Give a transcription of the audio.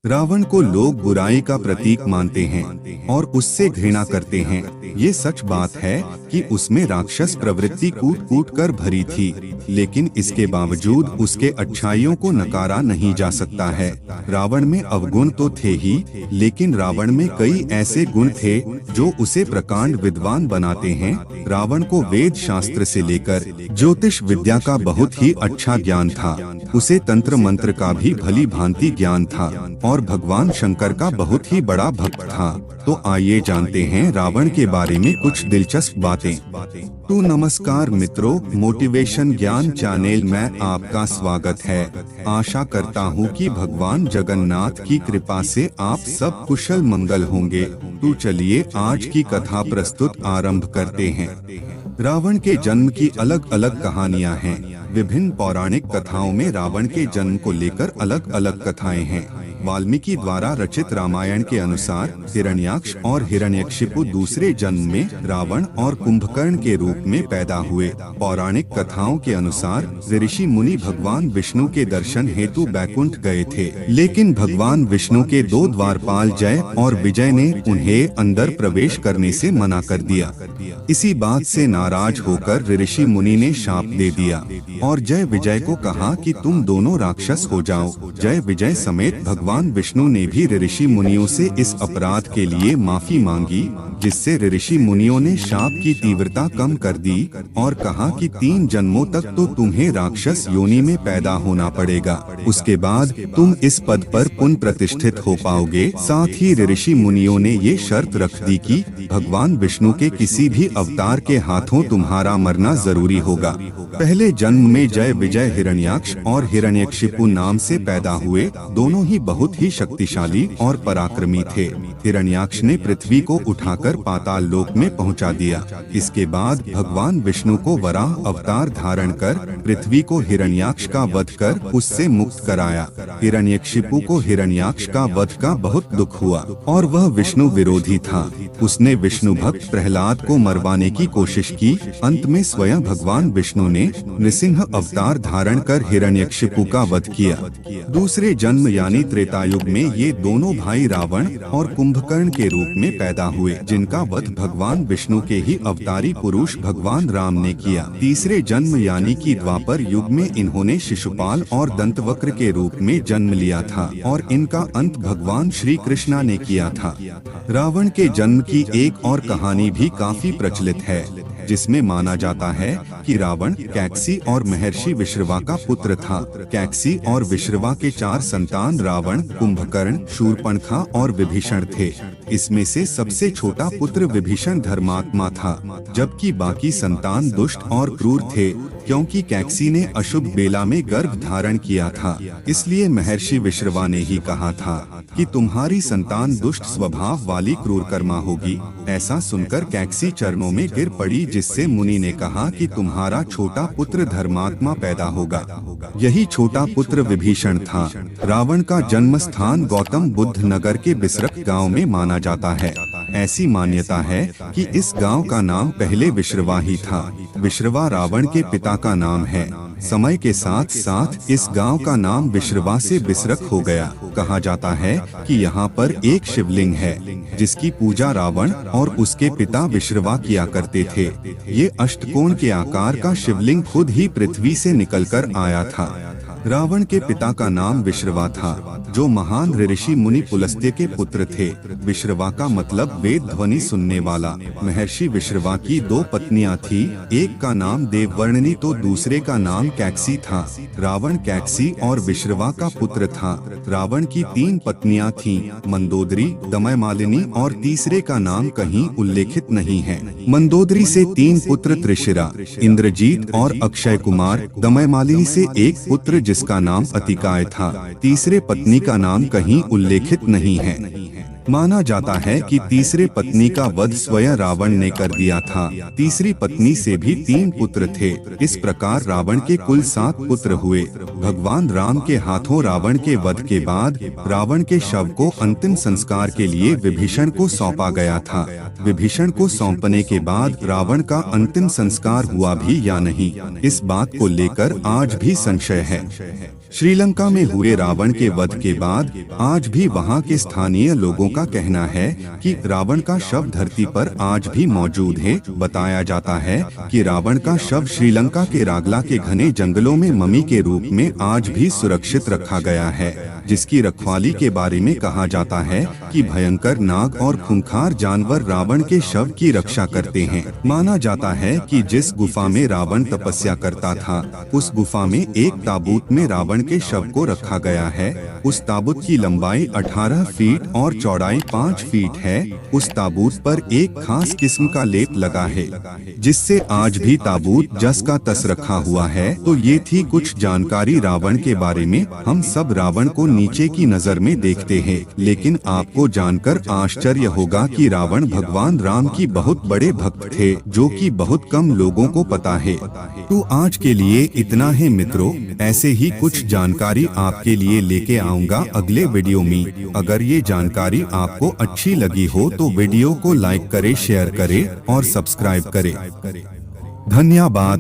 रावण को लोग बुराई का प्रतीक मानते हैं और उससे घृणा करते हैं। ये सच बात है कि उसमें राक्षस प्रवृत्ति कूट कूट कर भरी थी, लेकिन इसके बावजूद उसके अच्छाइयों को नकारा नहीं जा सकता है। रावण में अवगुण तो थे ही, लेकिन रावण में कई ऐसे गुण थे जो उसे प्रकांड विद्वान बनाते हैं। रावण को वेद शास्त्र से लेकर ज्योतिष विद्या का बहुत ही अच्छा ज्ञान था। उसे तंत्र मंत्र का भी भली भांति ज्ञान था और भगवान शंकर का बहुत ही बड़ा भक्त था। तो आइए जानते हैं रावण के बारे में कुछ दिलचस्प बातें। तो नमस्कार मित्रों, मोटिवेशन ज्ञान चैनल में आपका स्वागत है। आशा करता हूँ कि भगवान जगन्नाथ की कृपा से आप सब कुशल मंगल होंगे। तो चलिए आज की कथा प्रस्तुत आरंभ करते हैं। रावण के जन्म की अलग अलग कहानियाँ हैं। विभिन्न पौराणिक कथाओं में रावण के जन्म को लेकर अलग अलग कथाएं हैं। वाल्मीकि द्वारा रचित रामायण के अनुसार हिरण्याक्ष और हिरण्यकशिपु दूसरे जन्म में रावण और कुंभकर्ण के रूप में पैदा हुए। पौराणिक कथाओं के अनुसार ऋषि मुनि भगवान विष्णु के दर्शन हेतु बैकुंठ गए थे, लेकिन भगवान विष्णु के दो द्वारपाल जय और विजय ने उन्हें अंदर प्रवेश करने से मना कर दिया। इसी बात से नाराज होकर ऋषि मुनि ने शाप दे दिया और जय विजय को कहा कि तुम दोनों राक्षस हो जाओ। जय विजय समेत भगवान विष्णु ने भी ऋषि मुनियों से इस अपराध के लिए माफी मांगी, जिससे ऋषि मुनियों ने शाप की तीव्रता कम कर दी और कहा कि 3 जन्मों तक तो तुम्हें राक्षस योनि में पैदा होना पड़ेगा, उसके बाद तुम इस पद पर पुनः प्रतिष्ठित हो पाओगे। साथ ही ऋषि मुनियों ने ये शर्त रख दी कि भगवान विष्णु के किसी भी अवतार के हाथों तुम्हारा मरना जरूरी होगा। पहले जन्म में जय विजय हिरण्याक्ष और हिरण्यकशिपु नाम से पैदा हुए। दोनों ही बहुत ही शक्तिशाली और पराक्रमी थे। हिरण्याक्ष ने पृथ्वी को उठाकर पाताल लोक में पहुंचा दिया। इसके बाद भगवान विष्णु को वराह अवतार धारण कर पृथ्वी को हिरण्याक्ष का वध कर उससे मुक्त कराया। हिरण्यकशिपु को हिरण्याक्ष का वध का बहुत दुख हुआ और वह विष्णु विरोधी था। उसने विष्णु भक्त प्रहलाद को मरवाने की कोशिश की। अंत में स्वयं भगवान विष्णु ने नृसिंह अवतार धारण कर हिरण्यकशिपु का वध किया। दूसरे जन्म यानी त्रेता युग में ये दोनों भाई रावण और कुंभकर्ण के रूप में पैदा हुए, जिनका वध भगवान विष्णु के ही अवतारी पुरुष भगवान राम ने किया। तीसरे जन्म यानी कि द्वापर युग में इन्होंने शिशुपाल और दंतवक्र के रूप में जन्म लिया था और इनका अंत भगवान श्री कृष्णा ने किया था। रावण के जन्म की एक और कहानी भी काफी प्रचलित है, जिसमें माना जाता है कि रावण कैकसी और महर्षि विश्रवा का पुत्र था। कैकसी और विश्रवा के 4 संतान रावण, कुंभकर्ण, शूर्पणखा और विभीषण थे। इसमें से सबसे छोटा पुत्र विभीषण धर्मात्मा था, जबकि बाकी संतान दुष्ट और क्रूर थे। क्योंकि कैकसी ने अशुभ बेला में गर्भ धारण किया था, इसलिए महर्षि विश्रवा ने ही कहा था कि तुम्हारी संतान दुष्ट स्वभाव वाली क्रूर कर्मा होगी। ऐसा सुनकर कैकसी चरणों में गिर पड़ी, जिससे मुनि ने कहा कि तुम्हारा छोटा पुत्र धर्मात्मा पैदा होगा। यही छोटा पुत्र विभीषण था। रावण का जन्म स्थान गौतम बुद्ध नगर के बिसरख गांव में माना जाता है। ऐसी मान्यता है कि इस गांव का नाम पहले विश्रवा ही था। विश्रवा रावण के पिता का नाम है। समय के साथ साथ इस गांव का नाम विश्रवा से बिसरख हो गया। कहा जाता है कि यहाँ पर एक शिवलिंग है, जिसकी पूजा रावण और उसके पिता विश्रवा किया करते थे। ये अष्टकोण के आकार का शिवलिंग खुद ही पृथ्वी से निकलकर आया था। रावण के पिता का नाम विश्रवा था, जो महान ऋषि मुनि पुलस्त्य के पुत्र थे। विश्रवा का मतलब वेद ध्वनि सुनने वाला। महर्षि विश्रवा की 2 पत्नियां थी। एक का नाम देववर्णनी तो दूसरे का नाम कैकसी था। रावण कैकसी और विश्रवा का पुत्र था। रावण की 3 पत्नियां थीं, मंदोदरी, दमयमालिनी और तीसरे का नाम कहीं उल्लेखित नहीं है। मंदोदरी से 3 पुत्र त्रिशिरा, इंद्रजीत और अक्षय कुमार। दमयमालिनी से एक पुत्र जिसका नाम अतिकाय था। तीसरे पत्नी का नाम कहीं उल्लेखित नहीं है। माना जाता है कि तीसरे पत्नी का वध स्वयं रावण ने कर दिया था। तीसरी पत्नी से भी 3 पुत्र थे। इस प्रकार रावण के कुल 7 पुत्र हुए। भगवान राम के हाथों रावण के वध के बाद रावण के शव को अंतिम संस्कार के लिए विभीषण को सौंपा गया था। विभीषण को सौंपने के बाद रावण का अंतिम संस्कार हुआ भी या नहीं, इस बात को लेकर आज भी संशय है। श्रीलंका में हुए रावण के वध के बाद आज भी वहां के स्थानीय लोगों का कहना है कि रावण का शव धरती पर आज भी मौजूद है। बताया जाता है कि रावण का शव श्रीलंका के रागला के घने जंगलों में मम्मी के रूप में आज भी सुरक्षित रखा गया है, जिसकी रखवाली के बारे में कहा जाता है कि भयंकर नाग और खूंखार जानवर रावण के शव की रक्षा करते हैं। माना जाता है कि जिस गुफा में रावण तपस्या करता था, उस गुफा में एक ताबूत में रावण के शव को रखा गया है। उस ताबूत की लंबाई 18 फीट और चौड़ाई 5 फीट है। उस ताबूत पर एक खास किस्म का लेप लगा है, जिससे आज भी ताबूत जस का तस रखा हुआ है। तो ये थी कुछ जानकारी रावण के बारे में। हम सब रावण को नीचे की नजर में देखते हैं, लेकिन आपको जानकर आश्चर्य होगा कि रावण भगवान राम की बहुत बड़े भक्त थे, जो कि बहुत कम लोगों को पता है। तो आज के लिए इतना है मित्रों। ऐसे ही कुछ जानकारी आपके लिए लेके आऊंगा अगले वीडियो में। अगर ये जानकारी आपको अच्छी लगी हो तो वीडियो को लाइक करें, शेयर करें और सब्सक्राइब करें। धन्यवाद।